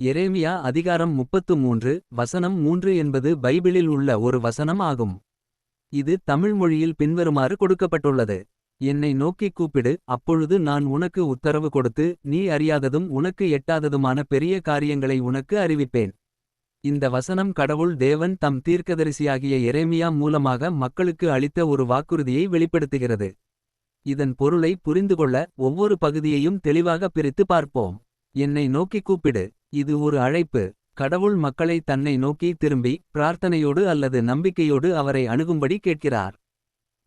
எரேமியா அதிகாரம் 33 வசனம் 3 என்பது பைபிளில் உள்ள ஒரு வசனம் ஆகும். இது தமிழ் மொழியில் பின்வருமாறு கொடுக்கப்பட்டுள்ளது. என்னை நோக்கிக் கூப்பிடு, அப்பொழுது நான் உனக்கு உத்தரவு கொடுத்து, நீ அறியாததும் உனக்கு எட்டாததுமான பெரிய காரியங்களை உனக்கு அறிவிப்பேன். இந்த வசனம் கடவுள் தேவன் தம் தீர்க்கதரிசியாகிய எரேமியா மூலமாக மக்களுக்கு அளித்த ஒரு வாக்குறுதியை வெளிப்படுத்துகிறது. இதன் பொருளை புரிந்துகொள்ள ஒவ்வொரு பகுதியையும் தெளிவாக பிரித்து பார்ப்போம். என்னை நோக்கிக் கூப்பிடு. இது ஒரு அழைப்பு. கடவுள் மக்களை தன்னை நோக்கி திரும்பி பிரார்த்தனையோடு அல்லது நம்பிக்கையோடு அவரை அணுகும்படி கேட்கிறார்.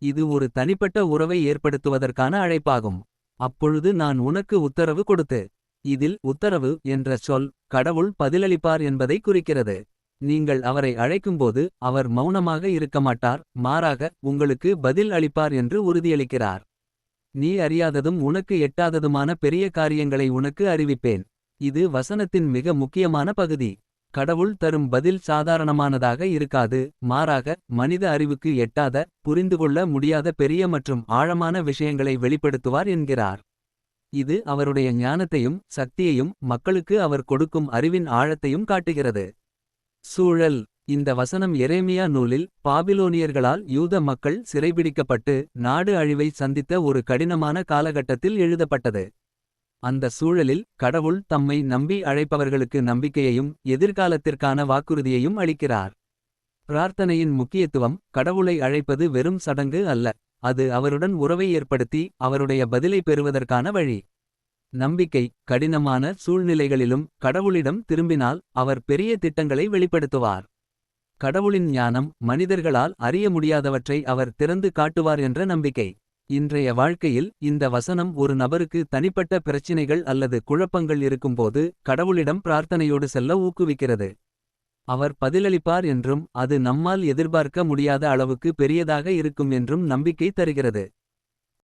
இது ஒரு தனிப்பட்ட உறவை ஏற்படுத்துவதற்கான அழைப்பாகும். அப்பொழுது நான் உனக்கு உத்தரவு கொடுத்து. இதில் உத்தரவு என்ற சொல் கடவுள் பதிலளிப்பார் என்பதை குறிக்கிறது. நீங்கள் அவரை அழைக்கும்போது அவர் மௌனமாக இருக்கமாட்டார், மாறாக உங்களுக்கு பதில் அளிப்பார் என்று உறுதியளிக்கிறார். நீ அறியாததும் உனக்கு எட்டாததுமான பெரிய காரியங்களை உனக்கு அறிவிப்பேன். இது வசனத்தின் மிக முக்கியமான பகுதி. கடவுள் தரும் பதில் சாதாரணமானதாக இருக்காது, மாறாக மனித அறிவுக்கு எட்டாத, புரிந்துகொள்ள முடியாத பெரிய மற்றும் ஆழமான விஷயங்களை வெளிப்படுத்துவார் என்கிறார். இது அவருடைய ஞானத்தையும் சக்தியையும் மக்களுக்கு அவர் கொடுக்கும் அறிவின் ஆழத்தையும் காட்டுகிறது. சூழல். இந்த வசனம் எரேமியா நூலில் பாபிலோனியர்களால் யூத மக்கள் சிறைபிடிக்கப்பட்டு நாடு அழிவை சந்தித்த ஒரு கடினமான காலகட்டத்தில் எழுதப்பட்டது. அந்த சூழலில் கடவுள் தம்மை நம்பி அழைப்பவர்களுக்கு நம்பிக்கையையும் எதிர்காலத்திற்கான வாக்குறுதியையும் அளிக்கிறார். பிரார்த்தனையின் முக்கியத்துவம். கடவுளை அழைப்பது வெறும் சடங்கு அல்ல, அது அவருடன் உறவை ஏற்படுத்தி அவருடைய பதிலை பெறுவதற்கான வழி. நம்பிக்கை. கடினமான சூழ்நிலைகளிலும் கடவுளிடம் திரும்பினால் அவர் பெரிய திட்டங்களை வெளிப்படுத்துவார். கடவுளின் ஞானம். மனிதர்களால் அறிய முடியாதவற்றை அவர் திறந்து காட்டுவார் என்ற நம்பிக்கை. இன்றைய வாழ்க்கையில் இந்த வசனம் ஒரு நபருக்கு தனிப்பட்ட பிரச்சினைகள் அல்லது குழப்பங்கள் இருக்கும்போது கடவுளிடம் பிரார்த்தனையோடு செல்ல ஊக்குவிக்கிறது. அவர் பதிலளிப்பார் என்றும் அது நம்மால் எதிர்பார்க்க முடியாத அளவுக்கு பெரியதாக இருக்கும் என்றும் நம்பிக்கை தருகிறது.